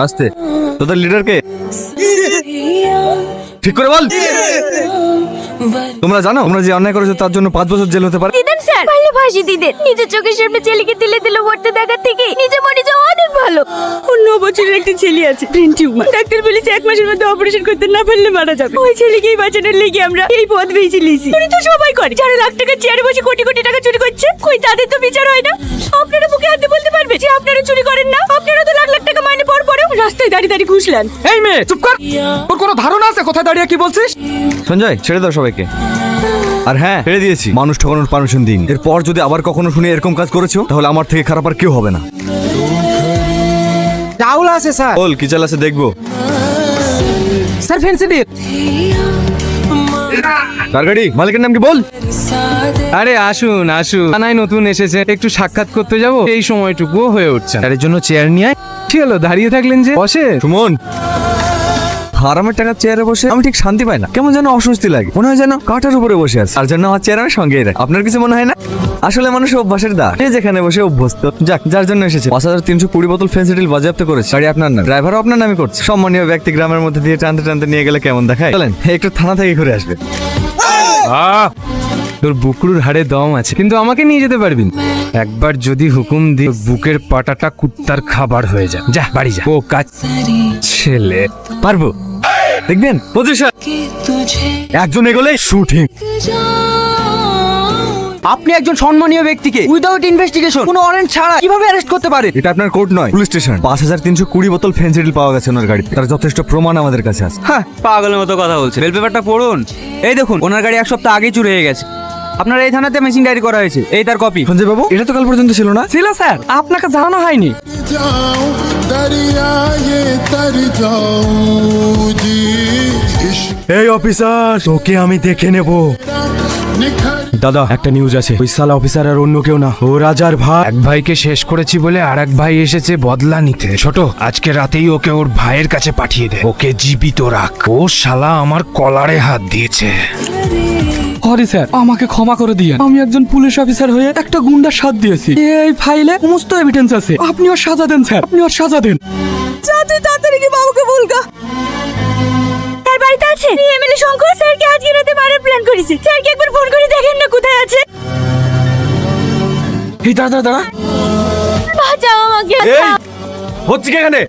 আস্তে, তোদের লিডার কে? ঠিক করে বল। তোমরা জানো তোমরা যে অন্যায় করেছো তার জন্য 5 বছর জেল হতে পারে। দিদেন স্যার, পারলে ফাঁসি দিদেন। নিজের চোখের সামনে ছেলেকে দিলে দিলে মরতে দেখার থেকে নিজে মরে যাওয়া অনেক ভালো। ওর 9 বছরের একটা ছেলে আছে, ব্রেন টিউমার। ডাক্তার বলেছে 1 মাসের মধ্যে অপারেশন করতে না পারলে মারা যাবে। ওই ছেলেকেই বাঁচানোর লেগে আমরা এই পথ বেছে নিয়েছি। উনি তো সবাই করে, যারা লাখ টাকা চেয়ারে বসে কোটি কোটি টাকা চুরি করছে, কই তাদের তো বিচার হয় না। আপনারা মুখে হাতে বলতে পারবে যে আপনারা চুরি করেন না? আপনারা তো লাখ লাখ টাকা মাইনে পাওয়ার পরেও রাস্তায় দাঁড়িয়ে দাঁড়িয়ে ঘুষলেন। এই মেয়ে চুপ কর, তোর কোনো ধারণা আছে কোথায় দাঁড়িয়ে কি বলছিস? সঞ্জয়, ছেড়ে দাও সবাইকে। আর হ্যাঁ, ছেড়ে দিয়েছি। মানুষ ঠকানোর পারমিশন দিন। এরপর যদি আবার কখনো শুনে এরকম কাজ করেছো তাহলে আমার থেকে খারাপ আর কেউ হবে না। চাউল আছে স্যার। বল কি চাল আছে দেখবো। Sir fancy deep. কার গাড়ি? মালিকের নাম কি বল। আরে আসুন আসুন, থানায় নতুন এসেছে, একটু সাক্ষাৎ করতে যাব, এই সময়টুকুও হয়ে উঠছে। এর জন্য চেয়ার নিয়ে আয়। কি হলো, দাঁড়িয়ে থাকলেন যে? বসে। সুমন, হারামের টাকা চেয়ারে বসে আমি ঠিক শান্তি পাই না, কেমন যেন অস্বস্তি লাগে। মনে হয় যেন কাঠের উপরে বসে আছে। আর জন্য আমার চেয়ার আমি সঙ্গেই রাখি। আপনার কিছু মনে হয় না? আসলে মানুষের অভ্যাসের দা, সে যেখানে বসে অভ্যস্ত। যাক, যার জন্য এসেছে। 5320 বোতল ফেন্সিডিল বাজেয়াপ্ত করেছে। গাড়ি আপনার নাম, ড্রাইভারও আপনার নামে করছে। সম্মানীয় ব্যক্তি গ্রামের মধ্যে দিয়ে টানতে টানতে নিয়ে গেলে কেমন দেখায়? চলেন একটু থানা থেকে ঘুরে আসবে। তোর বুকরুর হাড়ে দম আছে, কিন্তু আমাকে নিয়ে যেতে পারবি না। একবার যদি হুকুম দি, বুকের পাটাটা কুত্তার খাবার হয়ে যায়। যা বাড়ি যা। ও কাজ ছেলে। পারবো, দেখবেন। পজিশন, একজন এগোলে শুটিং। আপনি একজন সম্মানীয় ব্যক্তিকে উইদাউট ইনভেস্টিগেশন, কোনো ওয়ারেন্ট ছাড়া কিভাবে অ্যারেস্ট করতে পারে? এটা আপনার কোর্ট নয়, পুলিশ স্টেশন। 5320 বোতল ফেন্সিডিল পাওয়া গেছে ওনার গাড়ি। তার যথেষ্ট প্রমাণ আমাদের কাছে আছে। হ্যাঁ, পাগলের মতো কথা বলছে। বেল পেপারটা পড়ুন। এই দেখুন, ওনার গাড়ি 1 সপ্তাহ আগেই চুরি হয়ে গেছে। আপনার এই থানাতে মেশিন ডায়েরি করা হয়েছে। এই তার কপি। সঞ্জয় বাবু, এটা তো কাল পর্যন্ত ছিল না। ছিল স্যার, আপনাকে জানানো হয়নি। जाऊं दरिया ये तर जाऊं जी इश्क এই অফিসার, তোকে আমি দেখে নেব। निखर দাদা, একটা নিউজ আছে। ওই সালা অফিসার আর অন্য কেউ না, ও রাজার ভাই। এক ভাইকে শেষ করেছি বলে আর এক ভাই এসেছে বদলা নিতে। ছোট, আজকে রাতেই ওকে ওর ভাইয়ের কাছে পাঠিয়ে দে। ওকে জীবিত রাখ। ও শালা আমার কলারে হাত দিয়েছে। সরি স্যার, আমাকে ক্ষমা করে দিয়েন। আমি একজন পুলিশ অফিসার হয়ে একটা গুন্ডার সাথ দিয়েছি। এই ফাইলে সমস্ত এভিডেন্স আছে। আপনি ওর সাজা দেন স্যার, আপনি ওর সাজা দেন। যা তুই তাড়াতাড়ি কি বাবুকে বলগা। তার বাড়িতে আছে এমএলএ শঙ্কর স্যারকে আজকে রাতে মারার প্ল্যান করেছে। স্যারকে একবার ফোন করে দেখেন না কোথায় আছে। এই দাঁড়া দাঁড়া, বাঁচাও আমাকে। হচ্ছে কি এখানে?